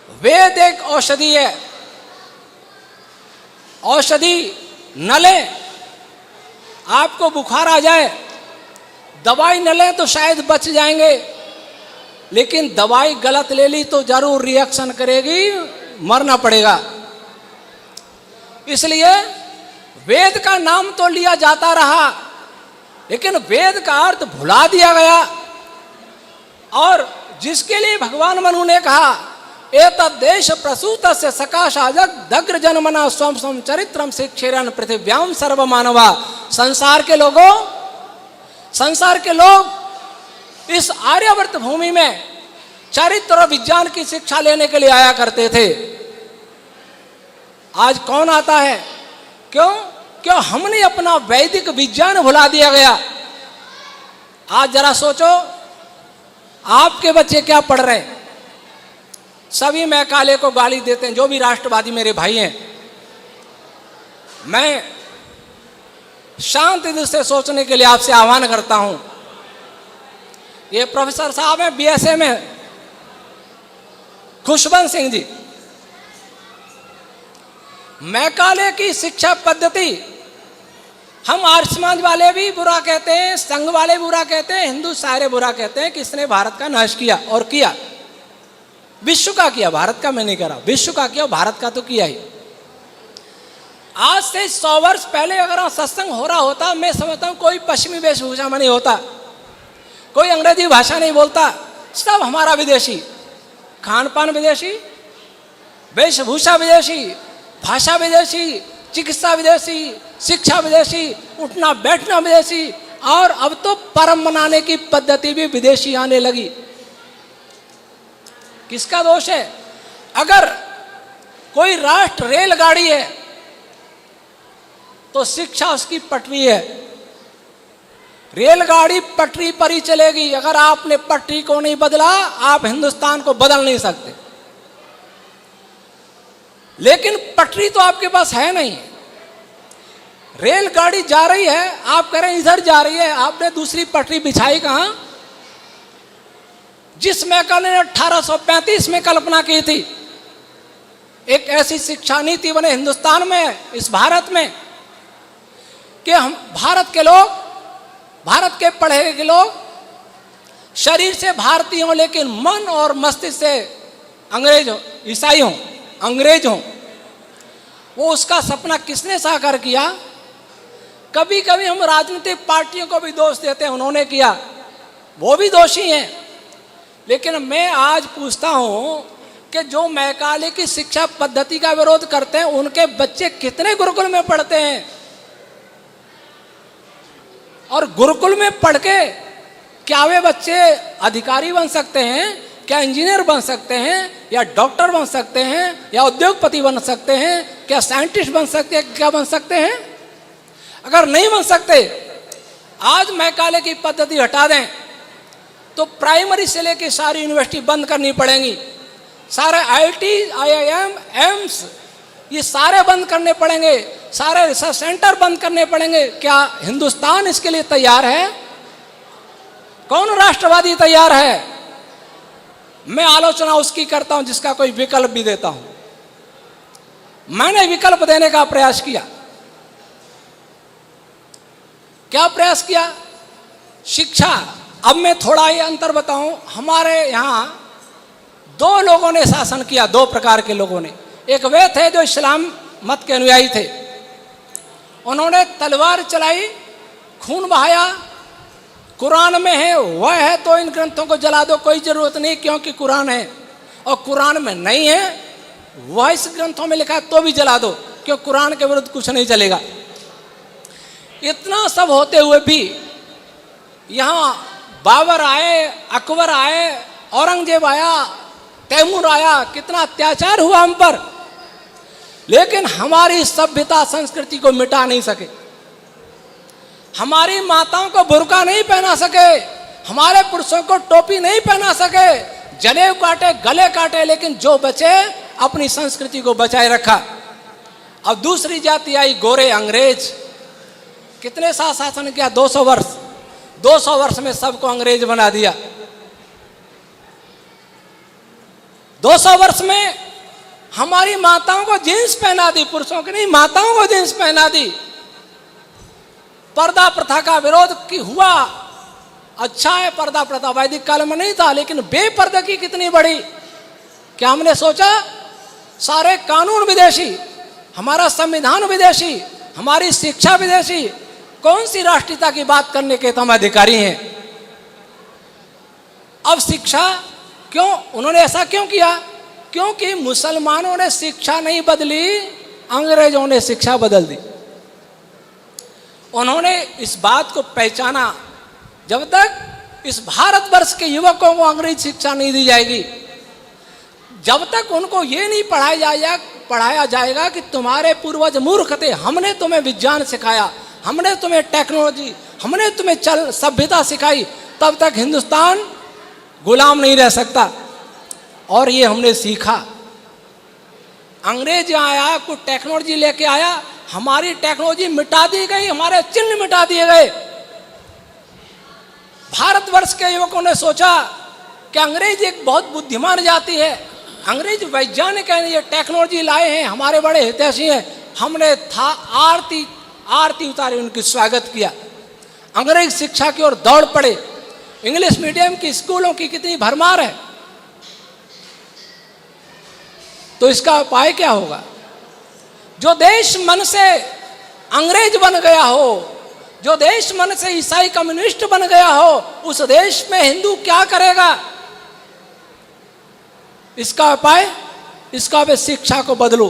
वेद एक औषधि है, औषधि न लें, आपको बुखार आ जाए, दवाई न लें तो शायद बच जाएंगे, लेकिन दवाई गलत ले ली तो जरूर रिएक्शन करेगी, मरना पड़ेगा। इसलिए वेद का नाम तो लिया जाता रहा, लेकिन वेद का अर्थ भुला दिया गया। और जिसके लिए भगवान मनु ने कहा एतद्देश प्रसूतस्य सकाशाजग दग्र जन्मना स्वम स्वम चरित्रम शिक्षेरन पृथिव्याम सर्वमानवा। संसार के लोग इस आर्यावर्त भूमि में चरित्र और विज्ञान की शिक्षा लेने के लिए आया करते थे। आज कौन आता है? क्यों हमने अपना वैदिक विज्ञान भुला दिया गया। आज जरा सोचो, आपके बच्चे क्या पढ़ रहे हैं? सभी मैकाले को गाली देते हैं, जो भी राष्ट्रवादी मेरे भाई हैं। मैं शांति दिल से सोचने के लिए आपसे आह्वान करता हूं। ये प्रोफेसर साहब हैं बीएसए में, खुशवंत सिंह जी। मैकाले की शिक्षा पद्धति हम आर्य समाज वाले भी बुरा कहते हैं, संघ वाले बुरा कहते हैं, हिंदू सारे बुरा कहते हैं कि इसने भारत का नाश किया। और किया, विश्व का किया, भारत का मैं नहीं कह रहा, विश्व का किया, भारत का तो किया ही। आज से 100 वर्ष पहले अगर सत्संग हो रहा होता, मैं समझता हूं कोई पश्चिमी वेशभूषा में नहीं होता, कोई अंग्रेजी भाषा नहीं बोलता, सब हमारा विदेशी, खान पान विदेशी, वेशभूषा विदेशी, भाषा विदेशी, चिकित्सा विदेशी, शिक्षा विदेशी, उठना बैठना विदेशी, और अब तो परम मनाने की पद्धति भी विदेशी आने लगी। किसका दोष है? अगर कोई राष्ट्र रेलगाड़ी है तो शिक्षा उसकी पटरी है। रेलगाड़ी पटरी पर ही चलेगी। अगर आपने पटरी को नहीं बदला, आप हिंदुस्तान को बदल नहीं सकते। लेकिन पटरी तो आपके पास है नहीं। रेलगाड़ी जा रही है, आप कह रहे हैं इधर जा रही है, आपने दूसरी पटरी बिछाई कहां? जिस मैकाले ने 1835 में कल्पना की थी, एक ऐसी शिक्षा नीति बने हिंदुस्तान में, इस भारत में, कि हम भारत के लोग, भारत के पढ़े लिखे लोग शरीर से भारतीय हों लेकिन मन और मस्तिष्क से अंग्रेज हो, ईसाई हों, अंग्रेज हों। वो उसका सपना किसने साकार किया? कभी कभी हम राजनीतिक पार्टियों को भी दोष देते हैं, उन्होंने किया, वो भी दोषी हैं। लेकिन मैं आज पूछता हूं कि जो मैकाले की शिक्षा पद्धति का विरोध करते हैं, उनके बच्चे कितने गुरुकुल में पढ़ते हैं? और गुरुकुल में पढ़ के क्या वे बच्चे अधिकारी बन सकते हैं? क्या इंजीनियर बन सकते हैं? या डॉक्टर बन सकते हैं? या उद्योगपति बन सकते हैं? क्या साइंटिस्ट बन सकते हैं? क्या बन सकते हैं? अगर नहीं बन सकते, आज मैकाले की पद्धति हटा दें तो प्राइमरी से लेकर सारी यूनिवर्सिटी बंद करनी पड़ेंगी। सारे आईआईटी, आईआईएम, एम्स, ये सारे बंद करने पड़ेंगे, सारे रिसर्च सेंटर बंद करने पड़ेंगे। क्या हिंदुस्तान इसके लिए तैयार है? कौन राष्ट्रवादी तैयार है? मैं आलोचना उसकी करता हूं जिसका कोई विकल्प भी देता हूं। मैंने विकल्प देने का प्रयास किया। क्या प्रयास किया? शिक्षा। अब मैं थोड़ा ये अंतर बताऊं। हमारे यहां 2 लोगों ने शासन किया, 2 प्रकार के लोगों ने। एक वे थे जो इस्लाम मत के अनुयायी थे, उन्होंने तलवार चलाई, खून बहाया, कुरान में है वह है तो इन ग्रंथों को जला दो, कोई जरूरत नहीं क्योंकि कुरान है, और कुरान में नहीं है वह इस ग्रंथों में लिखा है तो भी जला दो, क्यों कुरान के विरुद्ध कुछ नहीं चलेगा। इतना सब होते हुए भी यहां बाबर आए, अकबर आए, औरंगजेब आया, तैमूर आया, कितना अत्याचार हुआ हम पर, लेकिन हमारी सभ्यता संस्कृति को मिटा नहीं सके। हमारी माताओं को बुर्का नहीं पहना सके, हमारे पुरुषों को टोपी नहीं पहना सके, जनेऊ काटे, गले काटे, लेकिन जो बचे अपनी संस्कृति को बचाए रखा। अब दूसरी जाति आई, गोरे अंग्रेज। कितने साल शासन किया? 200 वर्ष। 200 वर्ष में सबको अंग्रेज बना दिया। 200 वर्ष में हमारी माताओं को जींस पहना दी, पुरुषों की नहीं, माताओं को जींस पहना दी। पर्दा प्रथा का विरोध की हुआ, अच्छा है पर्दा प्रथा वैदिक काल में नहीं था, लेकिन बेपर्दा की कितनी बड़ी। क्या हमने सोचा सारे कानून विदेशी, हमारा संविधान विदेशी, हमारी शिक्षा विदेशी, कौन सी राष्ट्रीयता की बात करने के तो हम अधिकारी हैं। अब शिक्षा क्यों, उन्होंने ऐसा क्यों किया? क्योंकि मुसलमानों ने शिक्षा नहीं बदली, अंग्रेजों ने शिक्षा बदल दी। उन्होंने इस बात को पहचाना, जब तक इस भारतवर्ष के युवकों को अंग्रेजी शिक्षा नहीं दी जाएगी, जब तक उनको ये नहीं पढ़ाया जाएगा कि तुम्हारे पूर्वज मूर्ख थे, हमने तुम्हें विज्ञान सिखाया, हमने तुम्हें टेक्नोलॉजी, हमने तुम्हें सभ्यता सिखाई, तब तक हिंदुस्तान गुलाम नहीं रह सकता। और ये हमने सीखा। अंग्रेज आया, कुछ टेक्नोलॉजी लेके आया, हमारी टेक्नोलॉजी मिटा दी गई, हमारे चिन्ह मिटा दिए गए। भारतवर्ष के युवकों ने सोचा कि अंग्रेज एक बहुत बुद्धिमान जाति है, अंग्रेज वैज्ञानिक है, ये टेक्नोलॉजी लाए हैं, हमारे बड़े हितैषी हैं। हमने आरती उतारी, उनकी स्वागत किया। अंग्रेज शिक्षा की ओर दौड़ पड़े। इंग्लिश मीडियम की स्कूलों की कितनी भरमार है। तो इसका उपाय क्या होगा? जो देश मन से अंग्रेज बन गया हो, जो देश मन से ईसाई कम्युनिस्ट बन गया हो, उस देश में हिंदू क्या करेगा? इसका उपाय, इसका शिक्षा को बदलो।